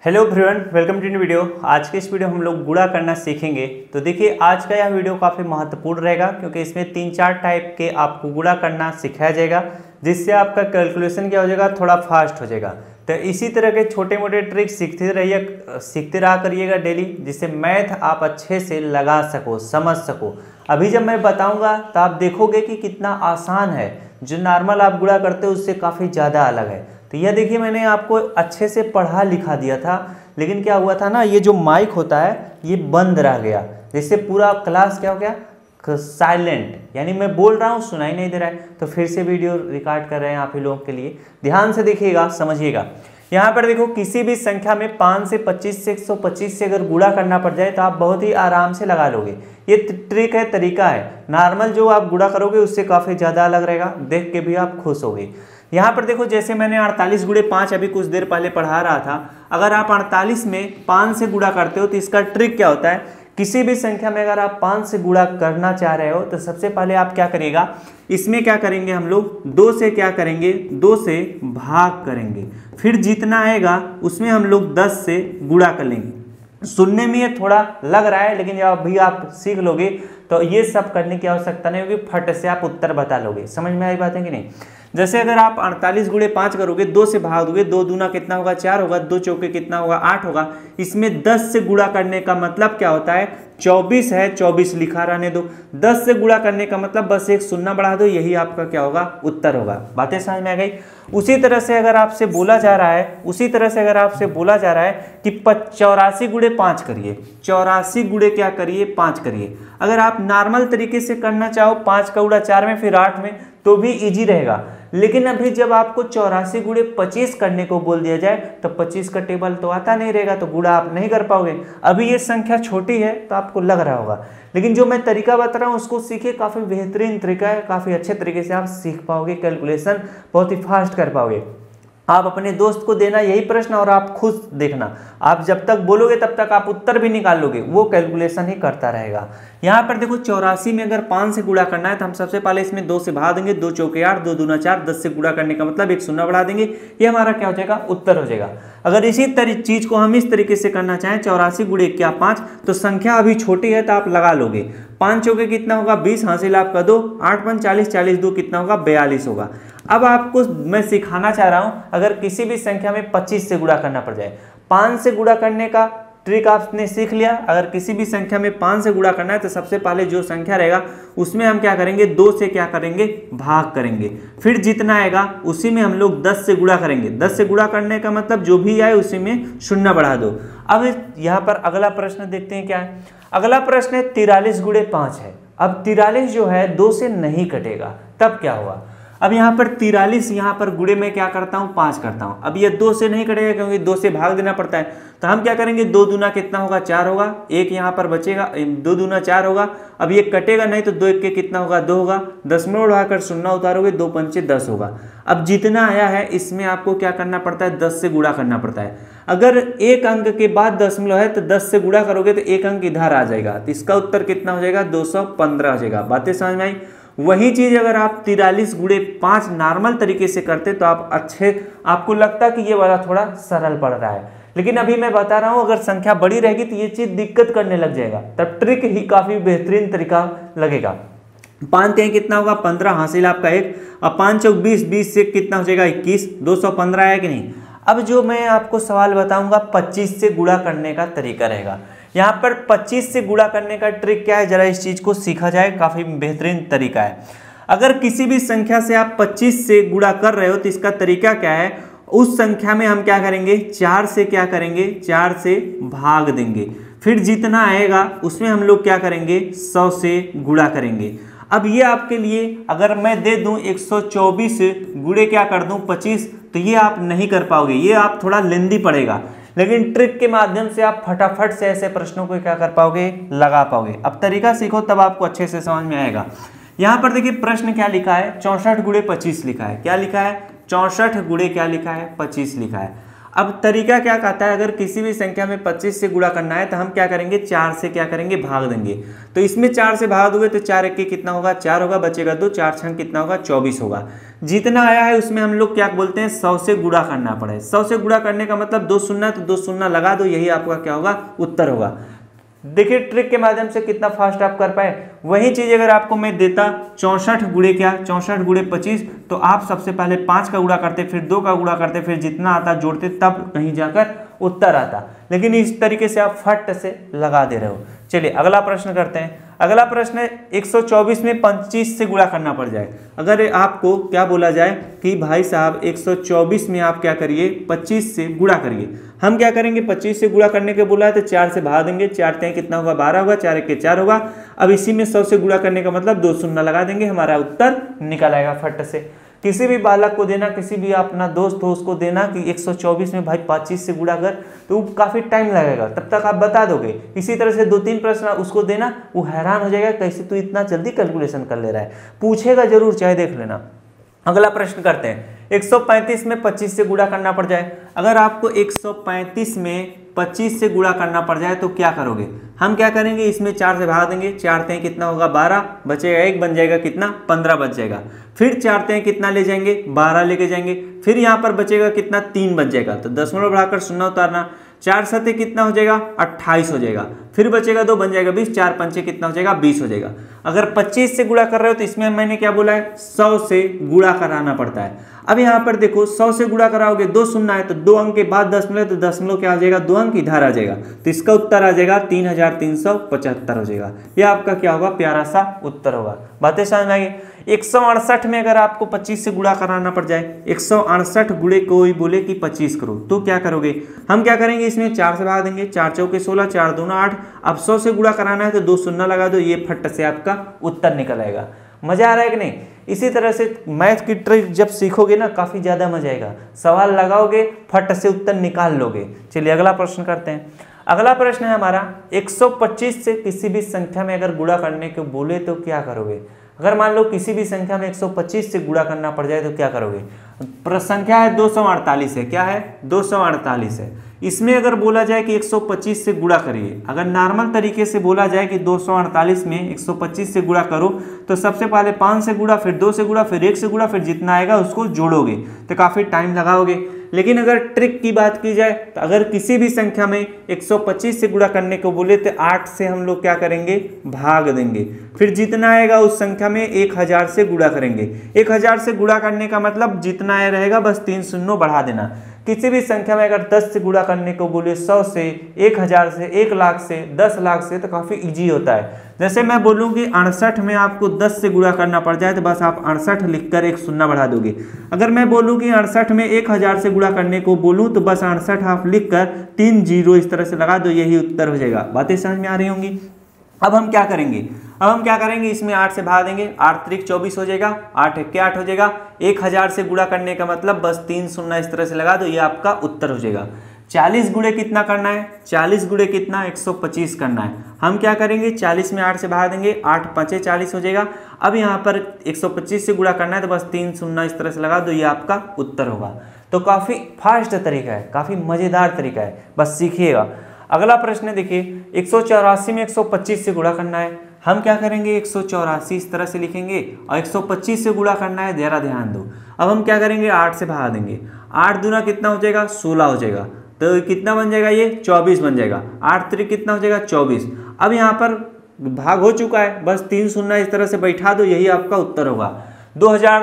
Hello everyone, welcome to new video. आज के इस वीडियो हम लोग गुणा करना सीखेंगे। तो देखिए आज का यह वीडियो काफ़ी महत्वपूर्ण रहेगा क्योंकि इसमें 3-4 टाइप के आपको गुणा करना सिखाया जाएगा, जिससे आपका कैलकुलेशन क्या हो जाएगा, थोड़ा फास्ट हो जाएगा। तो इसी तरह के छोटे मोटे ट्रिक सीखते रहा करिएगा डेली, जिससे मैथ आप अच्छे से लगा सको, समझ सको। अभी जब मैं बताऊँगा तो आप देखोगे कि कितना आसान है, जो नॉर्मल आप गुणा करते हो उससे काफ़ी ज़्यादा अलग है। तो यह देखिए मैंने आपको अच्छे से पढ़ा लिखा दिया था, लेकिन क्या हुआ था ना, ये जो माइक होता है ये बंद रह गया, जिससे पूरा क्लास क्या हो गया, साइलेंट। यानी मैं बोल रहा हूँ सुनाई नहीं दे रहा है। तो फिर से वीडियो रिकॉर्ड कर रहे हैं आप ही लोगों के लिए, ध्यान से देखिएगा, समझिएगा। यहाँ पर देखो, किसी भी संख्या में 5 से 25 से 125 से अगर गुणा करना पड़ जाए तो आप बहुत ही आराम से लगा लोगे। ये ट्रिक है, तरीका है। नॉर्मल जो आप गुणा करोगे उससे काफ़ी ज़्यादा अलग रहेगा, देख के भी आप खुश होगे। यहाँ पर देखो, जैसे मैंने 48 गुणे 5 अभी कुछ देर पहले पढ़ा रहा था। अगर आप 48 में 5 से गुणा करते हो तो इसका ट्रिक क्या होता है, किसी भी संख्या में अगर आप 5 से गुणा करना चाह रहे हो तो सबसे पहले आप क्या करिएगा, इसमें क्या करेंगे हम लोग, 2 से क्या करेंगे, 2 से भाग करेंगे। फिर जितना आएगा उसमें हम लोग 10 से गुणा कर लेंगे। सुनने में ये थोड़ा लग रहा है, लेकिन जब भी आप सीख लोगे तो ये सब करने की आवश्यकता नहीं होगी, फट से आप उत्तर बता लोगे। समझ में आई बात है कि नहीं। जैसे अगर आप 48 गुणे 5 करोगे, 2 से भाग दोगे, 2 दूना कितना होगा, 4 होगा, 2 चौके कितना होगा, 8 होगा। इसमें 10 से गुणा करने का मतलब क्या होता है, 24 है, 24 लिखा रहने दो। 10 से गुणा करने का मतलब बस एक शून्य बढ़ा दो, यही आपका क्या होगा, उत्तर होगा। बातें समझ में आ गई। उसी तरह से अगर आपसे बोला जा रहा है कि 84 गुणे 5 करिए, 84 गुणे क्या करिए, 5 करिए। अगर आप नॉर्मल तरीके से करना चाहो 5 का गुणा 4 में फिर 8 में, तो भी इजी रहेगा। लेकिन अभी जब आपको 84 गुणे 25 करने को बोल दिया जाए तो 25 का टेबल तो आता नहीं रहेगा, तो गुणा आप नहीं कर पाओगे। अभी ये संख्या छोटी है तो आपको लग रहा होगा, लेकिन जो मैं तरीका बता रहा हूँ उसको सीखिए, काफ़ी बेहतरीन तरीका है, काफ़ी अच्छे तरीके से आप सीख पाओगे, कैलकुलेशन बहुत ही फास्ट कर पाओगे। आप अपने दोस्त को देना यही प्रश्न और आप खुद देखना, आप जब तक बोलोगे तब तक आप उत्तर भी निकाल लोगे, वो कैलकुलेशन ही करता रहेगा। यहाँ पर देखो, 84 में अगर 5 से गुणा करना है तो हम सबसे पहले इसमें 2 से भाग देंगे, 2 चौके 8, 2 दूना 4, 10 से गुणा करने का मतलब एक शून्य बढ़ा देंगे, ये हमारा क्या हो जाएगा, उत्तर हो जाएगा। अगर इसी चीज को हम इस तरीके से करना चाहें, 84 गुणे क्या 5, तो संख्या अभी छोटी है तो आप लगा लोगे। 5 चौके कितना होगा, 20, हासिल आपका 2, 8 5 40, 40 2 कितना होगा, 42 होगा। अब आपको मैं सिखाना चाह रहा हूं, अगर किसी भी संख्या में 25 से गुणा करना पड़ जाए, 5 से गुणा करने का ट्रिक आपने सीख लिया। अगर किसी भी संख्या में 5 से गुणा करना है तो सबसे पहले जो संख्या रहेगा उसमें हम क्या करेंगे, 2 से क्या करेंगे, भाग करेंगे। फिर जितना आएगा उसी में हम लोग 10 से गुणा करेंगे। 10 से गुणा करने का मतलब जो भी आए उसी में शून्य बढ़ा दो। अब यहाँ पर अगला प्रश्न देखते हैं क्या है। अगला प्रश्न है 43 गुणे 5 है। अब 43 जो है 2 से नहीं कटेगा, तब क्या हुआ। अब यहाँ पर 43, यहाँ पर गुणे में क्या करता हूँ, 5 करता हूँ। अब ये 2 से नहीं कटेगा क्योंकि 2 से भाग देना पड़ता है, तो हम क्या करेंगे, 2 दूना कितना होगा, 4 होगा, 1 यहाँ पर बचेगा, 2 दूना 4 होगा। अब ये कटेगा नहीं तो 2 1 के कितना होगा, 2 होगा, 10 में उड़ाकर शून्य उतारोगे, 2 पंचे 10 होगा। अब जितना आया है इसमें आपको क्या करना पड़ता है, 10 से गुणा करना पड़ता है। अगर एक अंक के बाद दशमलव है तो 10 से गुणा करोगे तो एक अंक इधर आ जाएगा, तो इसका उत्तर कितना हो जाएगा, 215 हो जाएगा। बातें समझ में आई। वही चीज अगर आप 43 गुणे 5 नॉर्मल तरीके से करते तो आपको लगता कि ये वाला थोड़ा सरल पड़ रहा है, लेकिन अभी मैं बता रहा हूं अगर संख्या बड़ी रहेगी तो ये चीज दिक्कत करने लग जाएगा, तब ट्रिक ही काफी बेहतरीन तरीका लगेगा। 5 कहीं कितना होगा, 15, हासिल आपका 1, अब 5 चौक 20, 20 से कितना हो जाएगा, 21, 215 है कि नहीं। अब जो मैं आपको सवाल बताऊंगा 25 से गुणा करने का तरीका रहेगा। यहाँ पर 25 से गुणा करने का ट्रिक क्या है, जरा इस चीज को सीखा जाए, काफी बेहतरीन तरीका है। अगर किसी भी संख्या से आप 25 से गुणा कर रहे हो तो इसका तरीका क्या है, उस संख्या में हम क्या करेंगे, 4 से क्या करेंगे, 4 से भाग देंगे। फिर जितना आएगा उसमें हम लोग क्या करेंगे, 100 से गुणा करेंगे। अब ये आपके लिए अगर मैं दे दूं 124 गुणे क्या कर दूं 25, तो ये आप नहीं कर पाओगे, ये आप थोड़ा लेंदी पड़ेगा। लेकिन ट्रिक के माध्यम से आप फटाफट से ऐसे प्रश्नों को क्या कर पाओगे, लगा पाओगे। अब तरीका सीखो तब आपको अच्छे से समझ में आएगा। यहाँ पर देखिए प्रश्न क्या लिखा है, 64 गुणे 25 लिखा है। क्या लिखा है, 64 गुणे क्या लिखा है, 25 लिखा है। अब तरीका क्या कहता है, अगर किसी भी संख्या में 25 से गुणा करना है तो हम क्या करेंगे, 4 से क्या करेंगे, भाग देंगे। तो इसमें 4 से भाग दोगे तो 4 1 कितना होगा, 4 होगा, बचेगा 2, 4 6 कितना होगा, 24 होगा। जितना आया है उसमें हम लोग क्या बोलते हैं, 100 से गुणा करना पड़े। 100 से गुणा करने का मतलब 2 शून्य, तो 2 शून्य लगा दो, यही आपका क्या होगा, उत्तर होगा। देखिए ट्रिक के माध्यम से कितना फास्ट आप कर पाए। वही चीज अगर आपको मैं देता 64 गुणे क्या, 64 गुणे 25, तो आप सबसे पहले 5 का गुणा करते, फिर 2 का गुणा करते, फिर जितना आता जोड़ते, तब कहीं जाकर उत्तर आता। लेकिन इस तरीके से आप फट से लगा दे रहे हो। चलिए अगला प्रश्न करते हैं। अगला प्रश्न है 124 में 25 से गुणा करना पड़ जाए। अगर आपको क्या बोला जाए कि भाई साहब 124 में आप क्या करिए, 25 से गुणा करिए। हम क्या करेंगे, 25 से गुणा करने के बोला है तो 4 से भाग देंगे, 4 3 कितना होगा, 12 होगा, 4 1 4 होगा। अब इसी में 100 से गुणा करने का मतलब 2 शून्य लगा देंगे, हमारा उत्तर निकल आएगा फट से। किसी भी बालक को देना, किसी भी अपना दोस्त हो उसको देना कि 124 में भाई 25 से गुणा कर, तो काफ़ी टाइम लगेगा, तब तक आप बता दोगे। इसी तरह से 2-3 प्रश्न उसको देना, वो हैरान हो जाएगा कैसे तू इतना जल्दी कैलकुलेशन कर ले रहा है, पूछेगा जरूर, चाहे देख लेना। अगला प्रश्न करते हैं। 135 में 25 से गुणा करना पड़ जाए। अगर आपको 135 में 25 से गुणा करना पड़ जाए तो क्या करोगे, हम क्या करेंगे, इसमें 4 से भाग देंगे, 4 3 कितना होगा, 12, बचेगा 1, बन जाएगा कितना, 15 बच जाएगा। फिर 4 3 कितना ले जाएंगे, 12 लेके जाएंगे, फिर यहाँ पर बचेगा कितना, 3 बच जाएगा, तो दशमलव बढ़ाकर शून्य उतारना, 4 7 कितना हो जाएगा, 28 हो जाएगा। फिर बचेगा 2, बन जाएगा 20, 4 5 कितना हो जाएगा, 20 हो जाएगा। अगर 25 से गुणा कर रहे हो तो इसमें मैंने क्या बोला है, 100 से गुणा कराना पड़ता है। अब यहाँ पर देखो 100 से गुणा कराओगे, 2 शून्य है तो 2 अंक के बाद दशमलव, तो दशमलव क्या आ जाएगा, 2 अंक इधर आ जाएगा, तो इसका उत्तर आ जाएगा 3375 हो जाएगा। यह आपका क्या होगा, प्यारा सा उत्तर होगा। बातें समझ में आई। 168 में अगर आपको 25 से गुणा कराना पड़ जाए, 168 गुणे कोई बोले कि 25 करो, तो क्या करोगे, हम क्या करेंगे, इसमें 4 से भाग देंगे, 4 चौके 16, 4 दूना 8। अब 100 से गुणा कराना है तो 2 शून्य लगा दो, ये फट से आपका उत्तर निकल आएगा। मजा आ रहा है कि नहीं। इसी तरह से मैथ की ट्रिक जब सीखोगे ना, काफ़ी ज़्यादा मजा आएगा। सवाल लगाओगे, फट से उत्तर निकाल लोगे। चलिए अगला प्रश्न करते हैं। अगला प्रश्न है हमारा 125 से किसी भी संख्या में अगर गुणा करने को बोले तो क्या करोगे। अगर मान लो किसी भी संख्या में 125 से गुणा करना पड़ जाए तो क्या करोगे। संख्या है 248 है, क्या है, 248 है। इसमें अगर बोला जाए कि 125 से गुणा करिए, अगर नॉर्मल तरीके से बोला जाए कि 248 में 125 से गुणा करो, तो सबसे पहले 5 से गुणा, फिर 2 से गुणा, फिर 1 से गुणा, फिर जितना आएगा उसको जोड़ोगे, तो काफ़ी टाइम लगाओगे। लेकिन अगर ट्रिक की बात की जाए तो अगर किसी भी संख्या में 125 से गुणा करने को बोले तो 8 से हम लोग क्या करेंगे, भाग देंगे, फिर जितना आएगा उस संख्या में 1000 से गुणा करेंगे। 1000 से गुणा करने का मतलब जितना आया रहेगा बस 3 शून्य बढ़ा देना। किसी भी संख्या में अगर 10 से गुणा करने को बोले, 100 से, 1000 से, 1 लाख से, 10 लाख से, तो काफ़ी इजी होता है। जैसे मैं बोलूँ कि 68 में आपको 10 से गुणा करना पड़ जाए तो बस आप 68 लिखकर 1 शून्य बढ़ा दोगे। अगर मैं बोलूँ कि 68 में 1000 से गुणा करने को बोलूँ तो बस 68 आप लिखकर 3 जीरो इस तरह से लगा दो, यही उत्तर हो जाएगा। बातें समझ में आ रही होंगी। अब हम क्या करेंगे, इसमें 8 से भाग देंगे, 8 त्रिक 24 हो जाएगा, 8 1 8 हो जाएगा। 1000 से गुणा करने का मतलब बस 3 शून्य इस तरह से लगा दो, ये आपका उत्तर हो जाएगा। 40 गुणे कितना करना है, 40 गुणे कितना, 125 करना है। हम क्या करेंगे, 40 में 8 से भाग देंगे, 8 5 40 हो जाएगा। अब यहाँ पर 125 से गुणा करना है तो बस 3 शून्य इस तरह से लगा दो, ये आपका उत्तर होगा। तो काफ़ी फास्ट तरीका है, काफ़ी मज़ेदार तरीका है, बस सीखिएगा। अगला प्रश्न देखिए, 184 में 125 से गुणा करना है। हम क्या करेंगे, 184 इस तरह से लिखेंगे और 125 से गुणा करना है, जरा ध्यान दो। अब हम क्या करेंगे, 8 से भाग देंगे, 8 दूना कितना हो जाएगा, 16 हो जाएगा, तो कितना बन जाएगा, ये 24 बन जाएगा। 8 त्रिक कितना हो जाएगा, 24। अब यहाँ पर भाग हो चुका है, बस 3 शून्य इस तरह से बैठा दो, यही आपका उत्तर होगा। 2000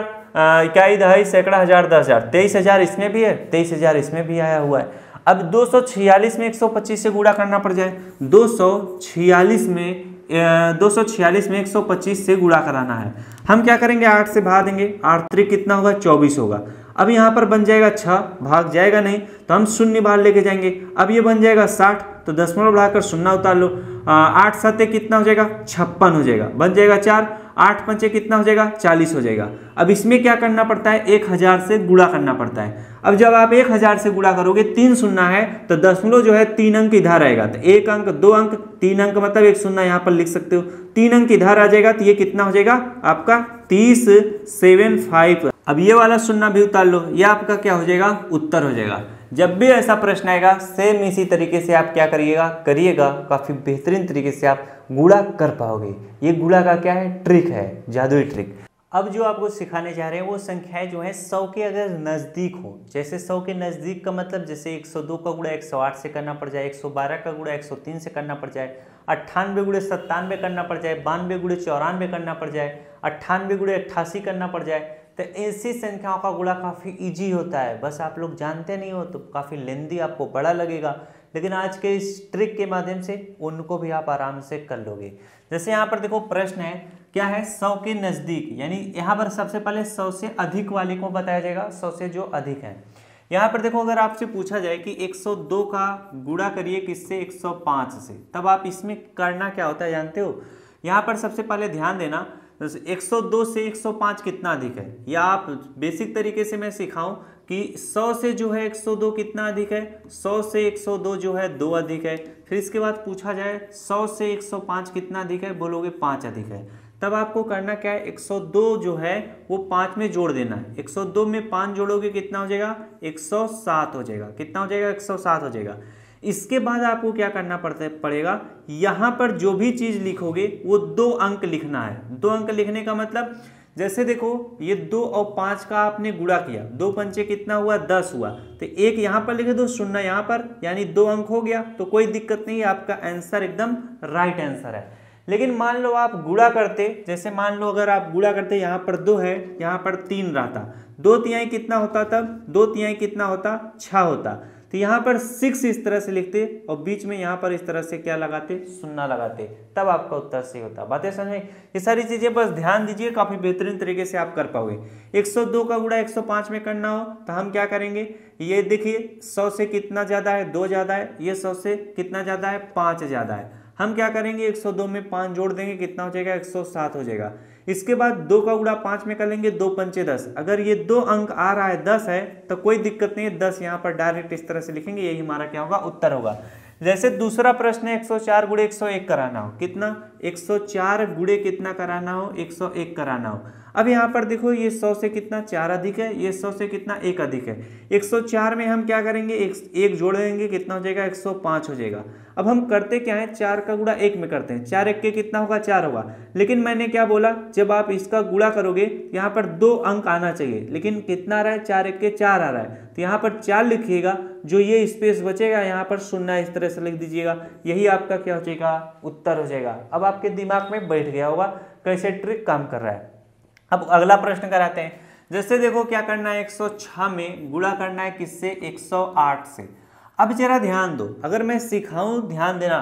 इकाई दहाई सैकड़ा हजार 10,000, 23,000 इसमें भी है, 23,000 इसमें भी आया हुआ है। अब 246 में 125 से गुणा करना पड़ जाए, 246 में 125 से गुणा कराना है। हम क्या करेंगे, 8 से भाग देंगे, 8 त्रिक कितना होगा, 24 होगा। अब यहाँ पर बन जाएगा 6, भाग जाएगा नहीं तो हम शून्य बाहर लेके जाएंगे। अब ये बन जाएगा 60, तो दशमलव बढ़ाकर शून्य उतार लो। 8 7 कितना हो जाएगा, 56 हो जाएगा, बन जाएगा 4। 8 5 कितना हो जाएगा, 40 हो जाएगा। अब इसमें क्या करना पड़ता है, 1000 से गुणा करना पड़ता है। अब जब आप 1000 से गुणा करोगे, 3 शून्य है तो दशमलव जो है 3 अंक इधर आएगा, तो 1 अंक 2 अंक 3 अंक मतलब 1 शून्य यहाँ पर लिख सकते हो। 3 अंक इधर आ जाएगा तो ये कितना हो जाएगा आपका 3075। अब ये वाला शून्य भी उतार लो, ये आपका क्या हो जाएगा, उत्तर हो जाएगा। जब भी ऐसा प्रश्न आएगा सेम इसी तरीके से आप क्या करिएगा, काफ़ी बेहतरीन तरीके से आप गुणा कर पाओगे। ये गुणा का क्या है, ट्रिक है, जादुई ट्रिक। अब जो आपको सिखाने जा रहे हैं वो संख्याएं जो है 100 के अगर नज़दीक हो, जैसे 100 के नज़दीक का मतलब जैसे 102 का गुणा 108 से करना पड़ जाए, 112 का गुणा 103 से करना पड़ जाए, 98 गुणे 97 करना पड़ जाए, 92 गुणे 94 करना पड़ जाए, 98 गुणे 88 करना पड़ जाए, तो ऐसी संख्याओं का गुणा काफ़ी इजी होता है। बस आप लोग जानते नहीं हो तो काफ़ी लेंदी आपको बड़ा लगेगा, लेकिन आज के इस ट्रिक के माध्यम से उनको भी आप आराम से कर लोगे। जैसे यहाँ पर देखो प्रश्न है क्या है, 100 के नज़दीक, यानी यहाँ पर सबसे पहले 100 से अधिक वाले को बताया जाएगा, 100 से जो अधिक है। यहाँ पर देखो अगर आपसे पूछा जाए कि 102 का गुणा करिए किससे, 105 से, तब आप इसमें करना क्या होता है जानते हो। यहाँ पर सबसे पहले ध्यान देना, 102 से 105 कितना अधिक है, या आप बेसिक तरीके से मैं सिखाऊं कि 100 से जो है 102 कितना अधिक है, 100 से 102 जो है 2 अधिक है। फिर इसके बाद पूछा जाए 100 से 105 कितना अधिक है, बोलोगे 5 अधिक है। तब आपको करना क्या है, 102 जो है वो 5 में जोड़ देना है। 102 में 5 जोड़ोगे कितना हो जाएगा, 107 हो जाएगा। कितना हो जाएगा, 107 हो जाएगा। इसके बाद आपको क्या करना पड़ेगा, यहाँ पर जो भी चीज़ लिखोगे वो 2 अंक लिखना है। 2 अंक लिखने का मतलब जैसे देखो ये 2 और 5 का आपने गुणा किया, 2 पंचे कितना हुआ, 10 हुआ, तो 1 यहाँ पर लिखे दो, 0 यहाँ पर, यानी 2 अंक हो गया, तो कोई दिक्कत नहीं है, आपका आंसर एकदम राइट आंसर है। लेकिन मान लो आप गुणा करते, जैसे मान लो अगर आप गुणा करते, यहाँ पर 2 है, यहाँ पर 3 रहता, 2 तिहाई कितना होता, तब 2 तिहाई कितना होता, 6 होता, तो यहाँ पर 6 इस तरह से लिखते और बीच में यहाँ पर इस तरह से क्या लगाते, 0 लगाते, तब आपका उत्तर सही होता। बातें समझ में, ये सारी चीजें बस ध्यान दीजिए, काफी बेहतरीन तरीके से आप कर पाओगे। 102 का गुणा 105 में करना हो तो हम क्या करेंगे, ये देखिए 100 से कितना ज्यादा है, 2 ज्यादा है, ये 100 से कितना ज्यादा है, 5 ज्यादा है। हम क्या करेंगे, 102 में 5 जोड़ देंगे, कितना हो जाएगा, 107 हो जाएगा। इसके बाद 2 का गुणा 5 में कर लेंगे, 2 पंचे 10। अगर ये 2 अंक आ रहा है 10 है तो कोई दिक्कत नहीं है, 10 यहाँ पर डायरेक्ट इस तरह से लिखेंगे, यही हमारा क्या होगा, उत्तर होगा। जैसे दूसरा प्रश्न है 104 गुणे 101 कराना हो, कितना, 104 गुणे कितना कराना हो, 101 कराना हो। अब यहाँ पर देखो ये 100 से कितना 4 अधिक है, ये 100 से कितना 1 अधिक है। 104 में हम क्या करेंगे, एक जोड़ देंगे, कितना हो जाएगा, 105 हो जाएगा। अब हम करते क्या है, 4 का गुणा 1 में करते हैं, 4 1 के कितना होगा, 4 होगा। लेकिन मैंने क्या बोला, जब आप इसका गुणा करोगे यहाँ पर 2 अंक आना चाहिए, लेकिन कितना आ रहा है, 4 1 के 4 आ रहा है, तो यहाँ पर 4 लिखिएगा, जो ये स्पेस बचेगा यहाँ पर 0 इस तरह से लिख दीजिएगा, यही आपका क्या हो जाएगा, उत्तर हो जाएगा। अब आपके दिमाग में बैठ गया होगा कैसे ट्रिक काम कर रहा है। अब अगला प्रश्न कराते हैं। जैसे देखो क्या करना है, 106 में गुणा करना है किससे, 108 से। अब जरा ध्यान दो, अगर मैं सिखाऊं ध्यान देना।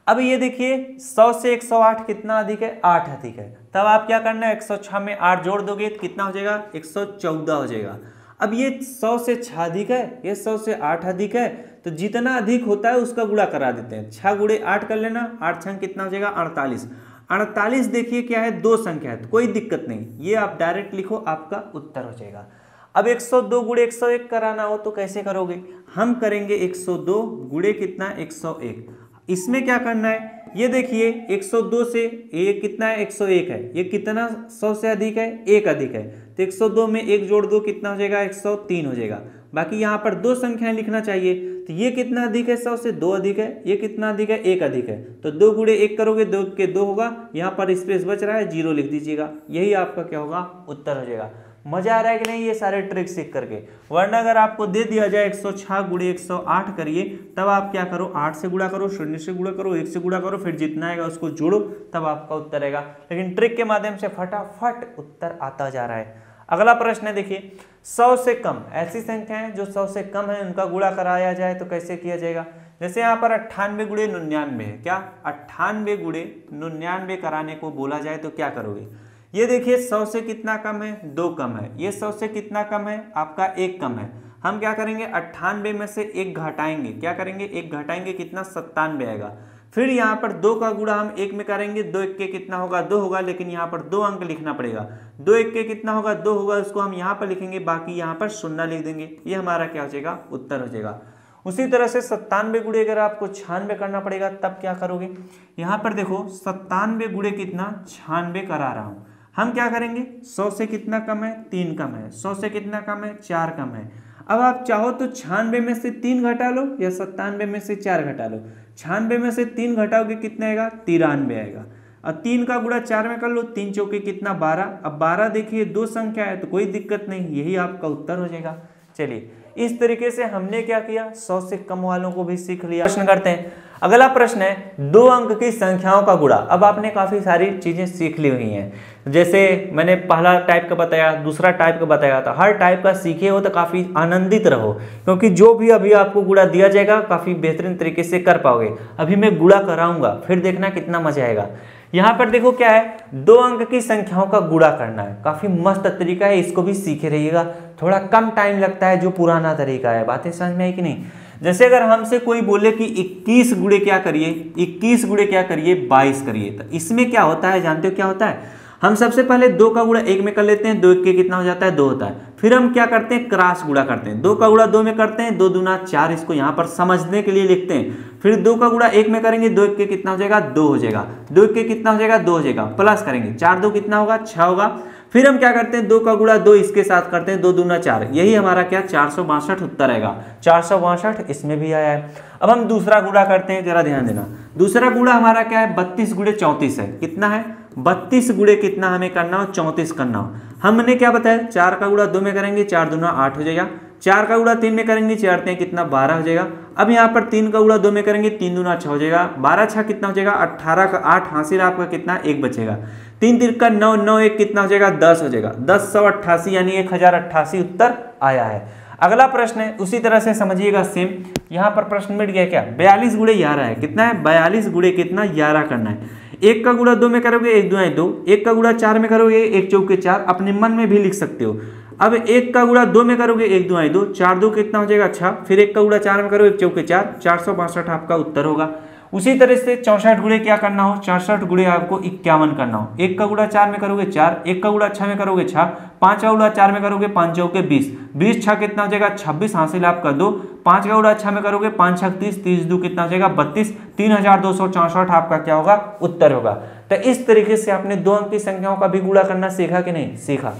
अब ये देखिए 100 से 108 कितना अधिक है, 8 अधिक है। तब आप क्या करना है, 106 में 8 जोड़ दोगे तो कितना हो जाएगा, 114 हो जाएगा। अब ये 100 से 6 अधिक है, ये 100 से 8 अधिक है, तो जितना अधिक होता है उसका गुणा करा देते हैं। 6 गुणे 8 कर लेना, 8 छंग कितना हो जाएगा, 48। 48 देखिए क्या है, 2 संख्या है, तो कोई दिक्कत नहीं, ये आप डायरेक्ट लिखो, आपका उत्तर हो जाएगा। अब 102 गुणे 101 कराना हो तो कैसे करोगे, हम करेंगे 102 गुणे कितना, 101। इसमें क्या करना है, ये देखिए 102 से ये कितना है, 101 है, ये कितना 100 से अधिक है, 1 अधिक है, तो 102 में 1 जोड़ दो, कितना हो जाएगा, 103 हो जाएगा। बाकी यहाँ पर 2 संख्याएं लिखना चाहिए, तो ये कितना अधिक है, 100 से 2 अधिक है, ये कितना अधिक है, 1 अधिक है, तो 2 गुणे 1 करोगे, 2 के 2 होगा, यहाँ पर स्पेस बच रहा है, 0 लिख दीजिएगा, यही आपका क्या होगा, उत्तर हो जाएगा। मजा आ रहा है कि नहीं ये सारे ट्रिक सीख करके। वरना अगर आपको दे दिया जाए 106 गुणे 108 करिए, तब आप क्या करो, 8 से गुणा करो, 0 से गुणा करो, 1 से गुणा करो, फिर जितना आएगा उसको जोड़ो, तब आपका उत्तर आएगा। लेकिन ट्रिक के माध्यम से फटाफट उत्तर आता जा रहा है। अगला प्रश्न है देखिए, 100 से कम, ऐसी संख्या है जो 100 से कम है, उनका गुणा कराया जाए तो कैसे किया जाएगा। जैसे यहाँ पर 98 गुणे 99 है, क्या 98 गुणे 99 कराने को बोला जाए तो क्या करोगे। ये देखिए 100 से कितना कम है, 2 कम है, ये 100 से कितना कम है, आपका 1 कम है। हम क्या करेंगे, 98 में से 1 घटाएंगे, क्या करेंगे, 1 घटाएंगे, कितना 97 आएगा। फिर यहाँ पर 2 का गुणा हम 1 में करेंगे, 2 1 के कितना होगा, 2 होगा, लेकिन यहाँ पर 2 अंक लिखना पड़ेगा, 2 1 के कितना होगा, 2 होगा, उसको हम यहाँ पर लिखेंगे, बाकी यहाँ पर 0 लिख देंगे, ये हमारा क्या हो जाएगा, उत्तर हो जाएगा। उसी तरह से 97 गुणे अगर आपको 96 करना पड़ेगा तब क्या करोगे, यहाँ पर देखो 97 गुणे कितना, 96 करा रहा हूँ। हम क्या करेंगे, 100 से कितना कम है, 3 कम है, 100 से कितना कम है, 4 कम है। अब आप चाहो तो 96 में से 3 घटा लो या 97 में से 4 घटा लो। 96 में से 3 घटाओगे कितना आएगा, 93 आएगा। और 3 का गुणा 4 में कर लो, 3 चौके कितना 12। अब 12 देखिए 2 संख्या है तो कोई दिक्कत नहीं, यही आपका उत्तर हो जाएगा। चलिए इस तरीके से हमने क्या किया, 100 से कम वालों को भी सीख लिया। प्रश्न करते हैं। अगला प्रश्न है 2 अंक की संख्याओं का गुणा। अब आपने काफी सारी चीजें सीख ली हुई हैं, जैसे मैंने पहला टाइप का बताया, दूसरा टाइप का बताया था। हर टाइप का सीखे हो तो काफी आनंदित रहो, क्योंकि जो भी अभी आपको गुणा दिया जाएगा काफी बेहतरीन तरीके से कर पाओगे। अभी मैं गुणा कराऊंगा, फिर देखना कितना मजा आएगा। यहाँ पर देखो क्या है, 2 अंक की संख्याओं का गुणा करना है। काफी मस्त तरीका है, इसको भी सीखे रहिएगा। थोड़ा कम टाइम लगता है जो पुराना तरीका है। बातें समझ में आई कि नहीं? जैसे अगर हमसे कोई बोले कि 21 गुणे क्या करिए, 21 गुणे क्या करिए, 22 करिए, तो इसमें क्या होता है जानते हो क्या होता है? हम सबसे पहले 2 का गुणा 1 में कर लेते हैं, 2 1 के कितना हो जाता है, 2 होता है। फिर हम क्या करते हैं, क्रॉस गुणा करते हैं। 2 का गुणा 2 में करते हैं, 2 दूना 4, इसको यहाँ पर समझने के लिए लिखते हैं। फिर 2 का गुणा 1 में करेंगे, 2 1 के कितना हो जाएगा, 2 हो जाएगा। 2 1 के कितना हो जाएगा, 2 हो जाएगा। प्लस करेंगे, 4 2 कितना होगा, 6 होगा। फिर हम क्या करते हैं, 2 का गुणा 2 इसके साथ करते हैं, 2 दूना 4, यही हमारा क्या 462 उत्तर आएगा। 462 इसमें भी आया है। अब हम दूसरा गुणा करते हैं, जरा ध्यान देना। दूसरा गुणा हमारा क्या है, 32 गुणे 34 है। कितना है, 32 गुणे कितना हमें करना हो, 34 करना हो। हमने क्या बताया, 4 का गुणा 2 में करेंगे, 4 दूना 8 हो जाएगा। 4 का गुणा 3 में करेंगे, 4 3 कितना 12 हो जाएगा। अब यहाँ पर 3 का गुणा 2 में करेंगे, 3 दूना 6 हो जाएगा। 12 6 कितना हो जाएगा, 18 का 8 हासिल आपका कितना 1 बचेगा। 3 3 का 9 9 1 कितना हो जाएगा, 10 हो जाएगा। 1088 यानी 1088 उत्तर आया है। अगला प्रश्न है उसी तरह से समझिएगा सेम। यहाँ पर प्रश्न मिट गया क्या, 42 गुणे 11 है। कितना है, 42 गुणे कितना 11 करना है। 1 का गुणा 2 में करोगे, 1 2 2। 1 का गुणा 4 में करोगे, 1 चौके 4, अपने मन में भी लिख सकते हो। अब 1 का गुणा 2 में करोगे, 1 2 2, 4 2 कितना हो जाएगा 6। फिर 1 का गुणा 4 में करोगे, 1 चौके 4, 462 आपका उत्तर होगा। उसी तरह से 64 गुणे क्या करना हो, 64 गुणे आपको 51 करना हो। 1 का गुणा 4 में करोगे 4, 1 का गुणा 6 में करोगे 6, 5 का गुणा 4 में करोगे 5 चौके 20, 20 6 कितना हो जाएगा 26 हासिल आपका 2। 5 का गुणा 6 में करोगे 5 6 30, 30 2 कितना हो जाएगा 32, 3264 आपका क्या होगा, उत्तर होगा। तो इस तरीके से आपने 2 अंक की संख्याओं का भी गुणा करना सीखा कि नहीं, सीखा।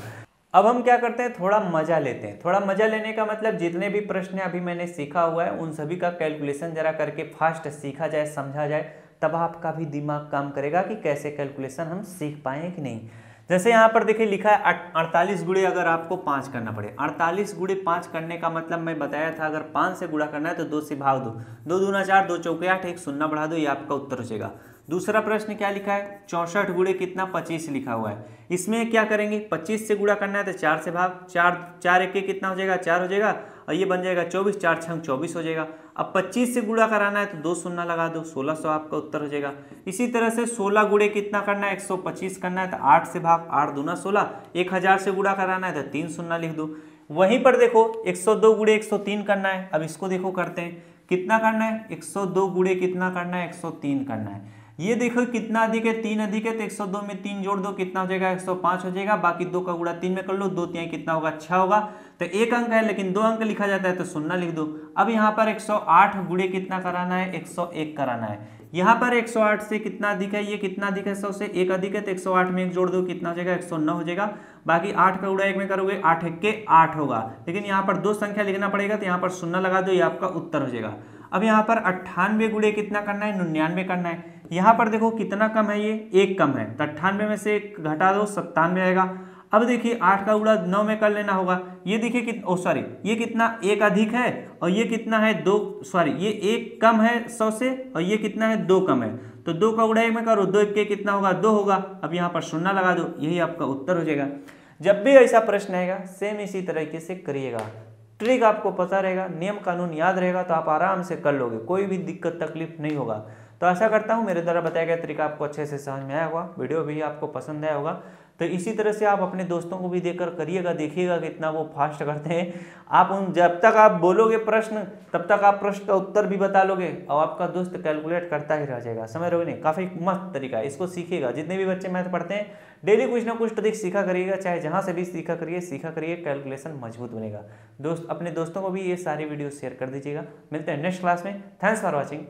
अब हम क्या करते हैं, थोड़ा मजा लेते हैं। थोड़ा मजा लेने का मतलब जितने भी प्रश्न अभी मैंने सीखा हुआ है उन सभी का कैलकुलेशन जरा करके फास्ट सीखा जाए, समझा जाए, तब आपका भी दिमाग काम करेगा कि कैसे कैलकुलेशन हम सीख पाए कि नहीं। जैसे यहाँ पर देखिए लिखा है 48 गुणे अगर आपको 5 करना पड़े। 48 गुणे 5 करने का मतलब मैं बताया था, अगर 5 से गुणा करना है तो 2 से भाग दो, 2 दूना 4, 2 चौके 8, 1 शून्य बढ़ा दो, ये आपका उत्तर हो जाएगा। दूसरा प्रश्न क्या लिखा है, 64 गुणे कितना 25 लिखा हुआ है। इसमें क्या करेंगे, 25 से गुणा करना है तो 4 से भाग, 4 1 के कितना हो जाएगा 4 हो जाएगा, और ये बन जाएगा 24, 4 6 24 हो जाएगा। अब 25 से गुणा कराना है तो 2 शून्य लगा दो, 1600 आपका उत्तर हो जाएगा। इसी तरह से 16 गुणे कितना करना है, 125 करना है तो 8 से भाग, 8 दूना 16, 1000 से गुणा कराना है तो 3 शून्य लिख दो। वहीं पर देखो 102 गुणे 103 करना है। अब इसको देखो करते हैं, कितना करना है, 102 गुणे कितना करना है, 103 करना है। ये देखो कितना अधिक है, 3 अधिक है, तो 102 में 3 जोड़ दो, कितना हो जाएगा 105 हो जाएगा। बाकी 2 का गुणा 3 में कर लो, 2 3 कितना होगा 6 होगा। तो 1 अंक है लेकिन 2 अंक लिखा जाता है तो शून्य लिख दो। अब यहाँ पर 108 गुणे कितना कराना है, 101 कराना है। यहाँ पर 108 से कितना अधिक है, ये कितना अधिक है, 100 से 1 अधिक है, तो 108 में 1 जोड़ दो, कितना हो जाएगा 109 हो जाएगा। बाकी 8 का गुणा 1 में करोगे, 8 1 के 8 होगा, लेकिन यहाँ पर 2 संख्या लिखना पड़ेगा तो यहाँ पर शून्य लगा दो, ये आपका उत्तर हो जाएगा। अब यहाँ पर 98 गुणे कितना करना है, 99 करना है। यहाँ पर देखो कितना कम है, ये 1 कम है, तो 98 में से 1 घटा दो, 97 आएगा। अब देखिए 8 का गुणा 9 में कर लेना होगा। ये देखिए ये कितना 1 अधिक है, और ये कितना है 2, ये 1 कम है 100 से, और ये कितना है 2 कम है, तो 2 का गुणा 1 में करो, 2 1 के कितना होगा 2 होगा। अब यहाँ पर शून्य लगा दो, यही आपका उत्तर हो जाएगा। जब भी ऐसा प्रश्न आएगा सेम इसी तरीके से करिएगा। ट्रिक आपको पता रहेगा, नियम कानून याद रहेगा तो आप आराम से कर लोगे, कोई भी दिक्कत तकलीफ नहीं होगा। तो आशा करता हूँ मेरे द्वारा बताया गया तरीका आपको अच्छे से समझ में आया होगा, वीडियो भी आपको पसंद आया होगा। तो इसी तरह से आप अपने दोस्तों को भी देकर करिएगा, देखिएगा कितना वो फास्ट करते हैं। आप उन जब तक आप बोलोगे प्रश्न तब तक आप प्रश्न का उत्तर भी बता लोगे, और आपका दोस्त कैलकुलेट करता ही रह जाएगा। समझ रहे हो नहीं, काफ़ी मस्त तरीका है, इसको सीखिएगा। जितने भी बच्चे मैथ पढ़ते हैं डेली कुछ ना कुछ ट्रिक सीखा करिएगा, चाहे जहाँ से भी सीखा करिए, कैलकुलेशन मजबूत बनेगा। अपने दोस्तों को भी ये सारी वीडियो शेयर कर दीजिएगा। मिलते हैं नेक्स्ट क्लास में। Thanks for watching.